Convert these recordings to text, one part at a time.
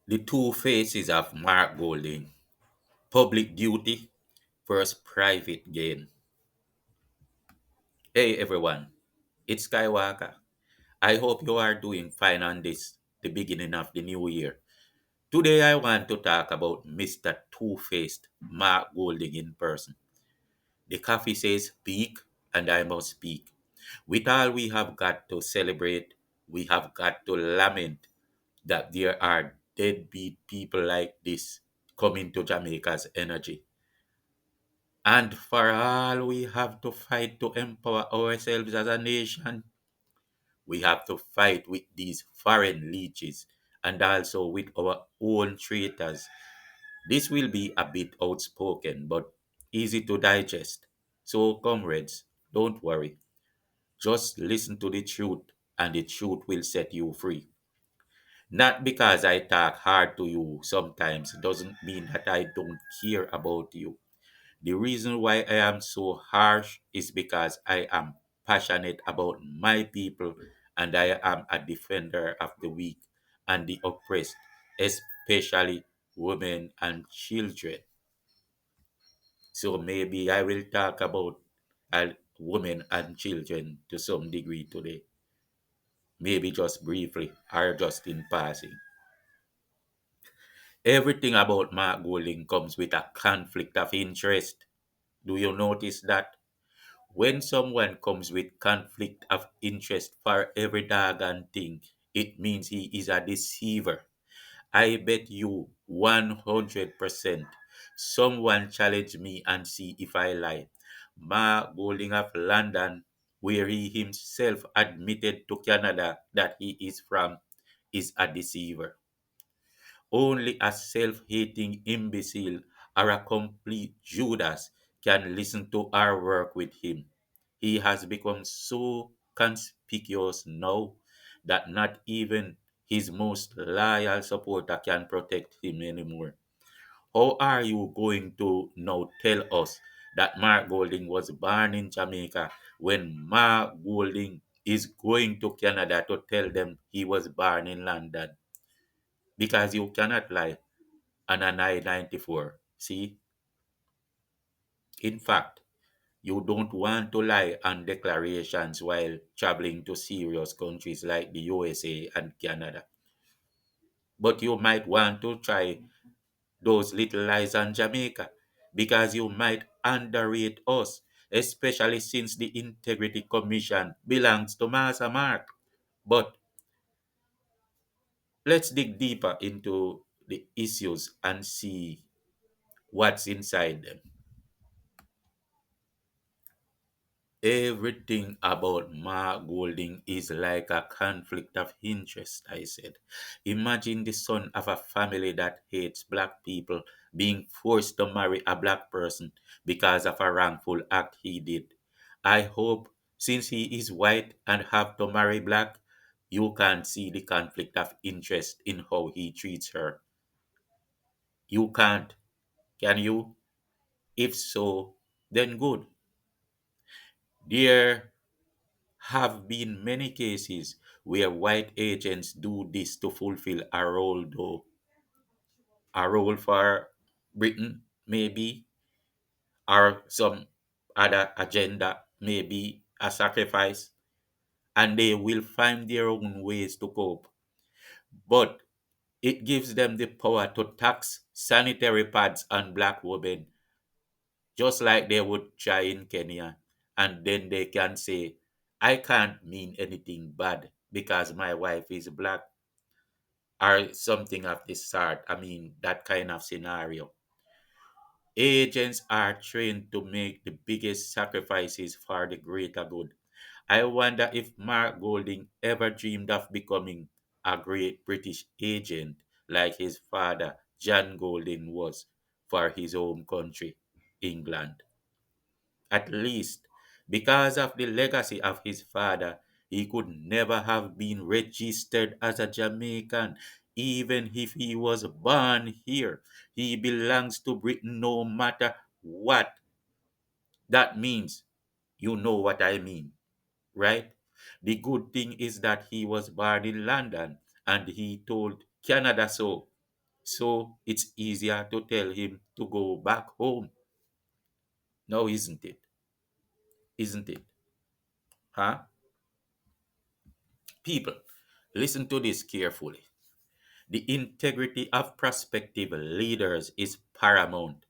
The two faces of Mark Golding: public duty versus private gain. Hey everyone, it's SkyWalker. I hope you are doing fine on this, the beginning of the new year. Today I want to talk about Mr. Two-Faced Mark Golding in person. The coffee says speak, and I must speak. With all we have got to celebrate, we have got to lament that there are deadbeat people like this coming to Jamaica's energy. And for all we have to fight to empower ourselves as a nation, we have to fight with these foreign leeches and also with our own traitors. This will be a bit outspoken, but easy to digest. So, comrades, don't worry. Just listen to the truth, and the truth will set you free. Not because I talk hard to you sometimes doesn't mean that I don't care about you. The reason why I am so harsh is because I am passionate about my people and I am a defender of the weak and the oppressed, especially women and children. So maybe I will talk about women and children to some degree today, maybe just briefly or just in passing. Everything about Mark Golding comes with a conflict of interest. Do you notice that? When someone comes with conflict of interest for every doggone thing, it means he is a deceiver. I bet you 100%. Someone challenge me and see if I lie. Mark Golding of London, where he himself admitted to Canada that he is from, is a deceiver. Only a self-hating imbecile or a complete Judas can listen to our work with him. He has become so conspicuous now that not even his most loyal supporter can protect him anymore. How are you going to now tell us that Mark Golding was born in Jamaica when Mark Golding is going to Canada to tell them he was born in London? Because you cannot lie on an I-94. See, in fact, you don't want to lie on declarations while traveling to serious countries like the USA and Canada. But you might want to try those little lies on Jamaica because you might underrate us, especially since the Integrity Commission belongs to Massa Mark. But let's dig deeper into the issues and see what's inside them. Everything about Mark Golding is like a conflict of interest, I said. Imagine the son of a family that hates black people being forced to marry a black person because of a wrongful act he did. I hope, since he is white and have to marry black, you can see the conflict of interest in how he treats her. You can't, can you? If so, then good. There have been many cases where white agents do this to fulfill a role for Britain, maybe, or some other agenda, maybe a sacrifice, and they will find their own ways to cope. But it gives them the power to tax sanitary pads on black women, just like they would try in Kenya. And then they can say, I can't mean anything bad because my wife is black or something of this sort. I mean, that kind of scenario. Agents are trained to make the biggest sacrifices for the greater good. I wonder if Mark Golding ever dreamed of becoming a great British agent like his father, John Golding, was for his home country, England. At least, because of the legacy of his father, he could never have been registered as a Jamaican, even if he was born here. He belongs to Britain no matter what that means. You know what I mean, right? The good thing is that he was born in London and he told Canada so. So it's easier to tell him to go back home. No, isn't it? Isn't it? Huh? People, listen to this carefully. The integrity of prospective leaders is paramount.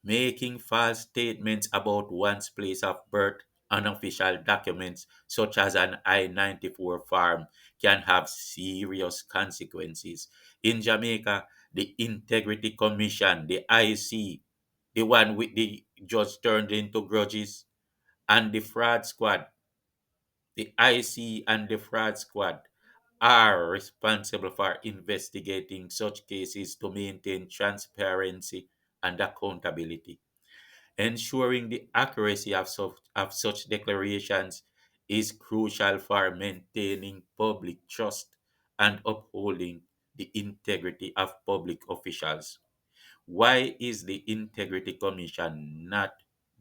Making false statements about one's place of birth on official documents, such as an I 94 form, can have serious consequences. In Jamaica, the Integrity Commission, the IC, the one with the judge turned into grudges, and the fraud squad, the IC and the fraud squad are responsible for investigating such cases to maintain transparency and accountability. Ensuring the accuracy of such declarations is crucial for maintaining public trust and upholding the integrity of public officials. Why is the Integrity Commission not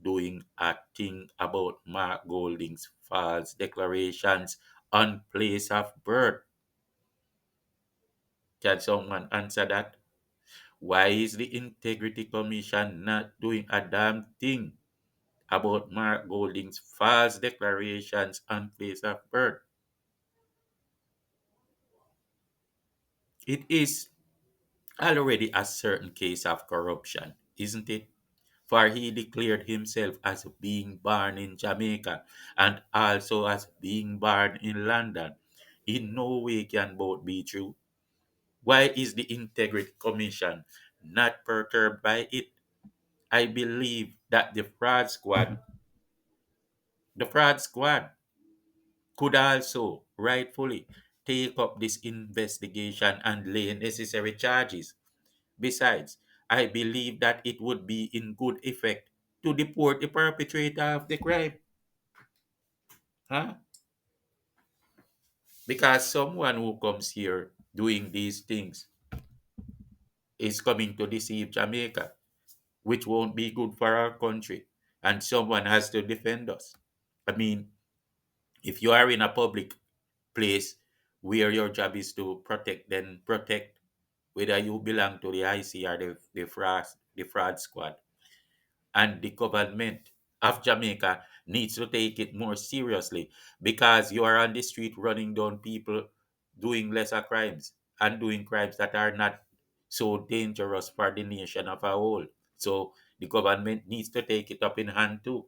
doing a thing about Mark Golding's false declarations on place of birth? Can someone answer that? Why is the Integrity Commission not doing a damn thing about Mark Golding's false declarations on place of birth? It is already a certain case of corruption, isn't it? For he declared himself as being born in Jamaica and also as being born in London. In no way can both be true. Why is the Integrity Commission not perturbed by it? I believe that the fraud squad could also rightfully take up this investigation and lay necessary charges. Besides, I believe that it would be in good effect to deport the perpetrator of the crime. Huh? Because someone who comes here doing these things is coming to deceive Jamaica, which won't be good for our country. And someone has to defend us. I mean, if you are in a public place where your job is to protect, then protect, whether you belong to the IC or the fraud squad. And the government of Jamaica needs to take it more seriously because you are on the street running down people doing lesser crimes and doing crimes that are not so dangerous for the nation of a whole. So the government needs to take it up in hand too.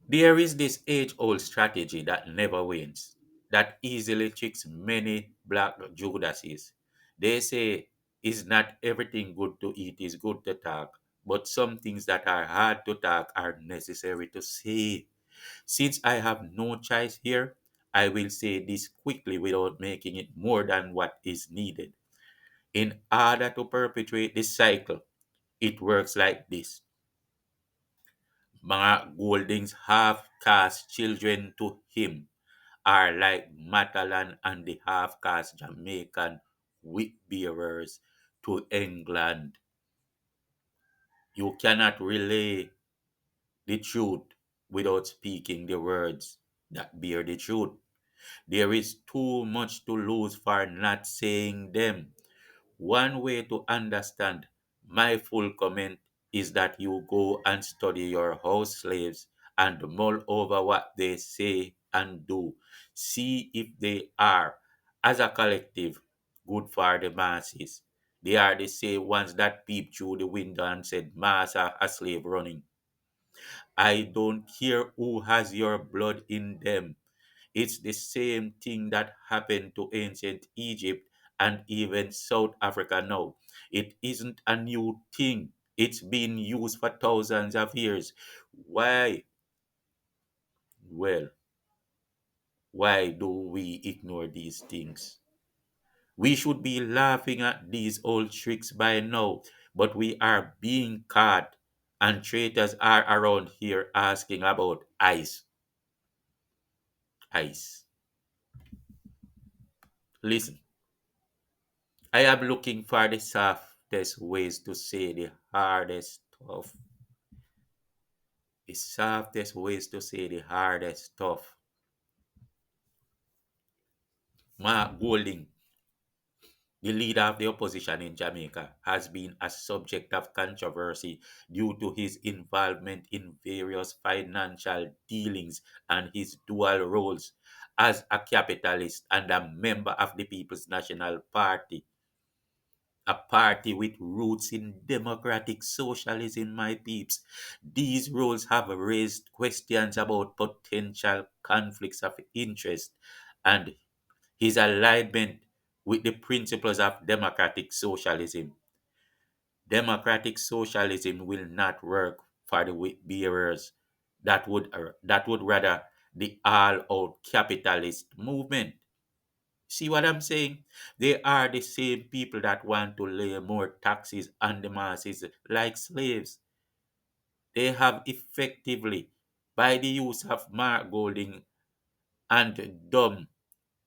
There is this age old strategy that never wins, that easily tricks many black Judases. They say, is not everything good to eat is good to talk, but some things that are hard to talk are necessary to say. Since I have no choice here, I will say this quickly without making it more than what is needed. In order to perpetuate this cycle, it works like this. Mga Golding's half-caste children to him are like Matalan and the half-caste Jamaican wheat bearers to England. You cannot relay the truth without speaking the words that bear the truth. There is too much to lose for not saying them. One way to understand my full comment is that you go and study your house slaves and mull over what they say and do. See if they are, as a collective, good for the masses. They are the same ones that peeped through the window and said, Master, a slave running. I don't care who has your blood in them. It's the same thing that happened to ancient Egypt and even South Africa now. It isn't a new thing. It's been used for thousands of years. Why? Well, why do we ignore these things? We should be laughing at these old tricks by now, but we are being caught, and traitors are around here asking about ice. Ice. Listen, I am looking for the softest ways to say the hardest stuff. The softest ways to say the hardest stuff. Mark Golding, the leader of the opposition in Jamaica, has been a subject of controversy due to his involvement in various financial dealings and his dual roles as a capitalist and a member of the People's National Party, a party with roots in democratic socialism, my peeps. These roles have raised questions about potential conflicts of interest and his alignment with the principles of democratic socialism. Democratic socialism will not work for the weight bearers. That would rather the all-out capitalist movement. See what I'm saying? They are the same people that want to lay more taxes on the masses like slaves. They have effectively, by the use of Mark Golding and dumb,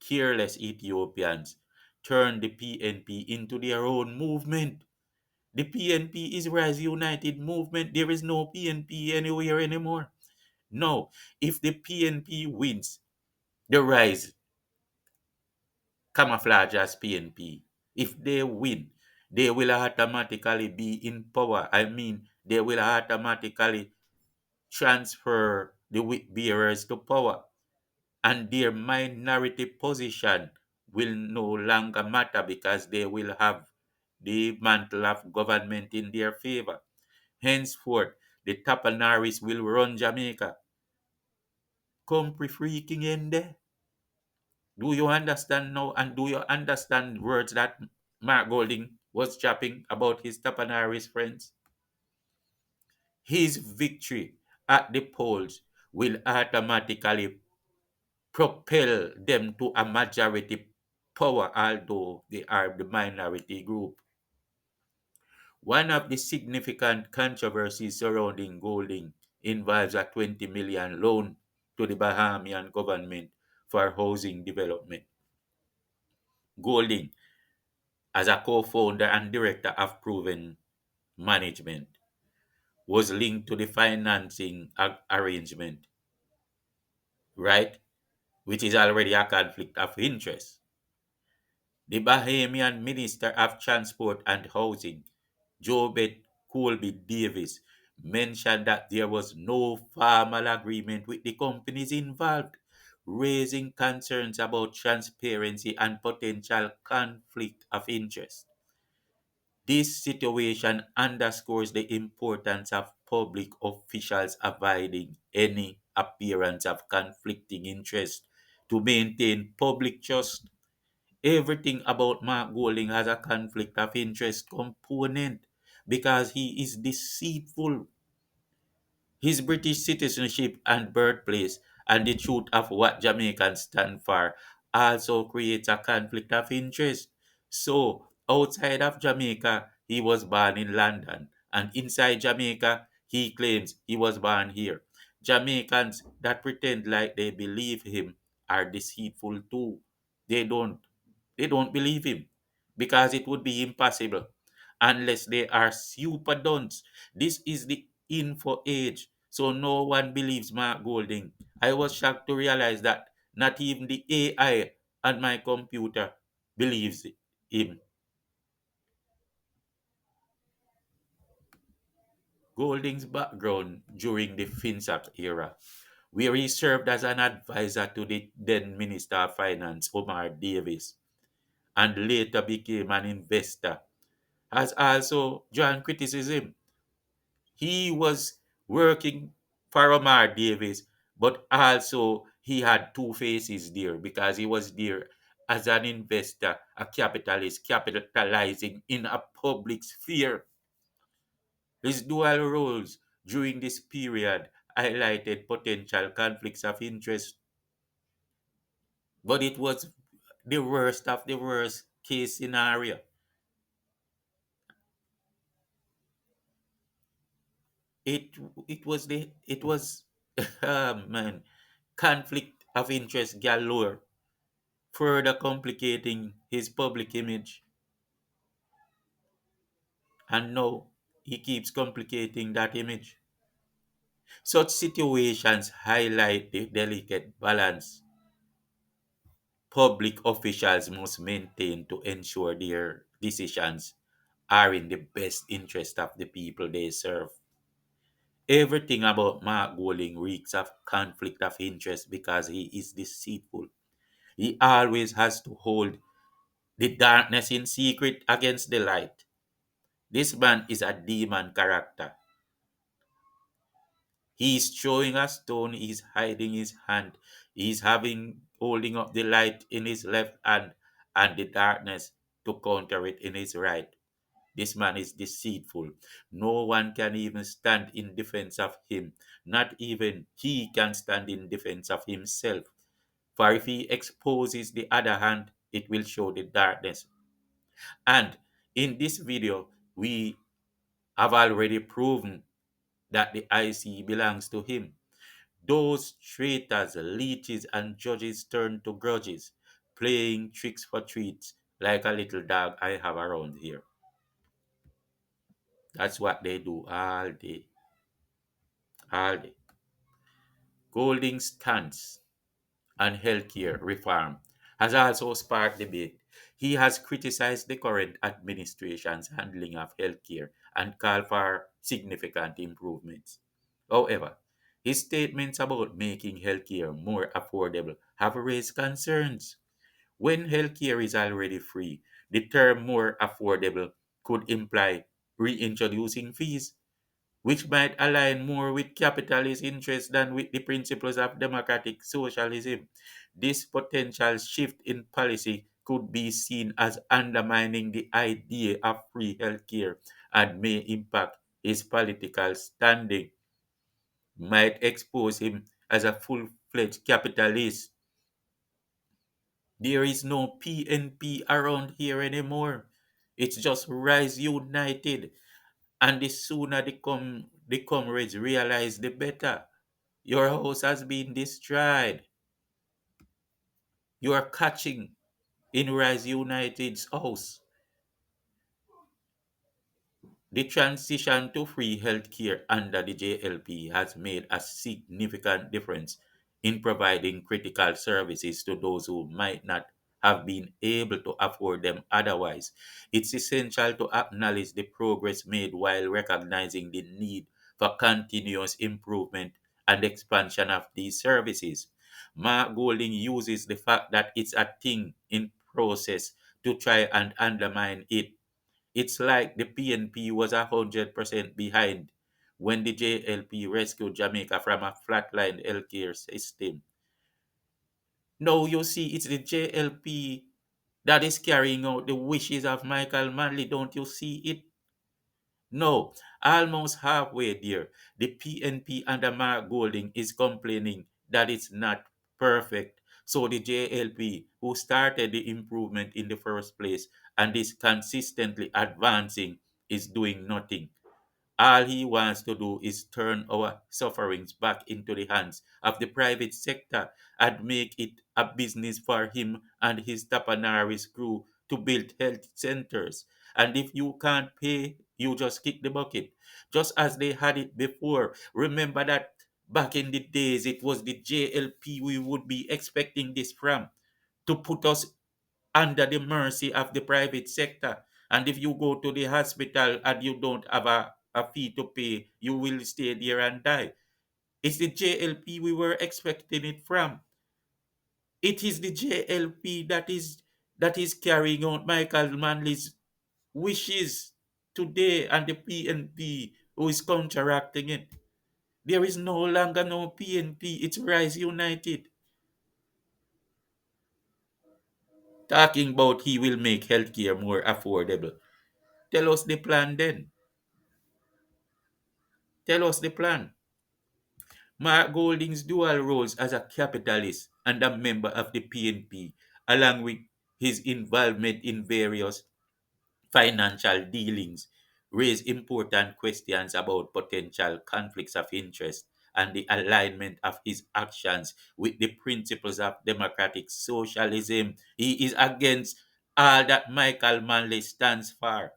careless Ethiopians, turned the PNP into their own movement. The PNP is Rise United movement. There is no PNP anywhere anymore. No, if the PNP wins, the Rise camouflage as PNP. If they win, they will automatically be in power. I mean, they will automatically transfer the wheat bearers to power, and their minority position will no longer matter because they will have the mantle of government in their favor. Henceforth, the Tapanaris will run Jamaica. Compre freaking in there. Do you understand now? And do you understand words that Mark Golding was chopping about his Tapanaris friends? His victory at the polls will automatically propel them to a majority power, although they are the minority group. One of the significant controversies surrounding Golding involves a 20 million loan to the Bahamian government for housing development. Golding, as a co-founder and director of Proven Management, was linked to the financing arrangement, right? Which is already a conflict of interest. The Bahamian Minister of Transport and Housing, Jobet Colby Davis, mentioned that there was no formal agreement with the companies involved, raising concerns about transparency and potential conflict of interest. This situation underscores the importance of public officials avoiding any appearance of conflicting interest to maintain public trust. Everything about Mark Golding has a conflict of interest component because he is deceitful. His British citizenship and birthplace and the truth of what Jamaicans stand for also creates a conflict of interest. So, outside of Jamaica, he was born in London, and inside Jamaica, he claims he was born here. Jamaicans that pretend like they believe him are deceitful too. They don't. They don't believe him because it would be impossible unless they are super dunce. This is the info age, so no one believes Mark Golding. I was shocked to realize that not even the AI on my computer believes him. Golding's background during the FinSAC era, where he served as an advisor to the then Minister of Finance, Omar Davis, and later became an investor, has also drawn criticism. He was working for Omar Davis, but also he had two faces there because he was there as an investor, a capitalist, capitalizing in a public sphere. His dual roles during this period highlighted potential conflicts of interest, but it was the worst of the worst case scenario. It it was man, conflict of interest galore, further complicating his public image. And now he keeps complicating that image. Such situations highlight the delicate balance public officials must maintain to ensure their decisions are in the best interest of the people they serve. Everything about Mark Golding reeks of conflict of interest because he is deceitful. He always has to hold the darkness in secret against the light. This man is a demon character. He's throwing a stone, he's hiding his hand, he's having holding up the light in his left hand and the darkness to counter it in his right. This man is deceitful. No one can even stand in defense of him. Not even he can stand in defense of himself. For if he exposes the other hand, it will show the darkness. And in this video, we have already proven that the IC belongs to him. Those traitors, leeches, and judges turn to grudges, playing tricks for treats like a little dog I have around here. That's what they do all day, all day. Golding's stance on healthcare reform has also sparked debate. He has criticized the current administration's handling of healthcare and called for significant improvements. However, his statements about making healthcare more affordable have raised concerns. When healthcare is already free, the term more affordable could imply reintroducing fees, which might align more with capitalist interests than with the principles of democratic socialism. This potential shift in policy could be seen as undermining the idea of free healthcare and may impact his political standing, might expose him as a full-fledged capitalist. There is no PNP around here anymore. It's just Rise United. And the sooner the comrades realize, the better. Your house has been destroyed. You are catching in Rise United's house. The transition to free healthcare under the JLP has made a significant difference in providing critical services to those who might not have been able to afford them otherwise. It's essential to acknowledge the progress made while recognizing the need for continuous improvement and expansion of these services. Mark Golding uses the fact that it's a thing in process to try and undermine it. It's like the PNP was 100% behind when the JLP rescued Jamaica from a flatline healthcare system. Now you see it's the JLP that is carrying out the wishes of Michael Manley. Don't you see it? No, almost halfway there. The PNP under Mark Golding is complaining that it's not perfect. So the JLP, who started the improvement in the first place and is consistently advancing, is doing nothing. All he wants to do is turn our sufferings back into the hands of the private sector and make it a business for him and his Tapanari's crew to build health centers. And if you can't pay, you just kick the bucket. Just as they had it before. Remember that back in the days, it was the JLP we would be expecting this from to put us under the mercy of the private sector. And if you go to the hospital and you don't have a fee to pay, you will stay there and die. It's the JLP we were expecting it from. It is the JLP that is carrying out Michael Manley's wishes today and the PNP who is counteracting it. There is no longer no PNP, it's Rise United. Talking about he will make healthcare more affordable. Tell us the plan then. Tell us the plan. Mark Golding's dual roles as a capitalist and a member of the PNP, along with his involvement in various financial dealings, raise important questions about potential conflicts of interest and the alignment of his actions with the principles of democratic socialism. He is against all that Michael Manley stands for.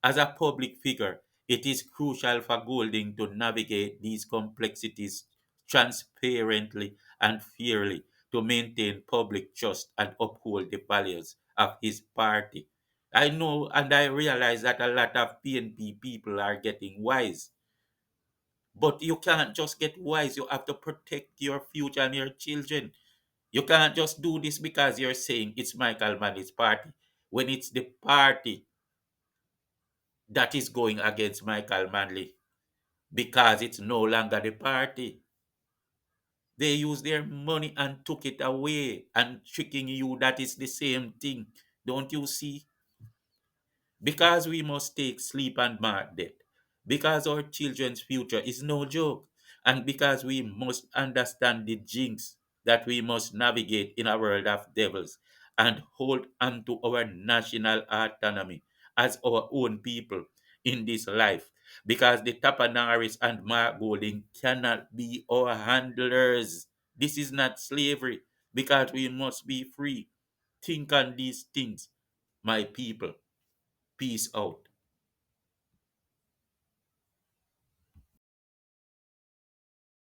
As a public figure, it is crucial for Golding to navigate these complexities transparently and fairly to maintain public trust and uphold the values of his party. I know and I realize that a lot of PNP people are getting wise. But you can't just get wise. You have to protect your future and your children. You can't just do this because you're saying it's Michael Manley's party when it's the party that is going against Michael Manley because it's no longer the party. They use their money and took it away and tricking you that is the same thing. Don't you see? Because we must take sleep and mark death. Because our children's future is no joke. And because we must understand the jinx that we must navigate in a world of devils and hold on to our national autonomy as our own people in this life. Because the Tapanaris and Mark Golding cannot be our handlers. This is not slavery. Because we must be free. Think on these things, my people. Peace out.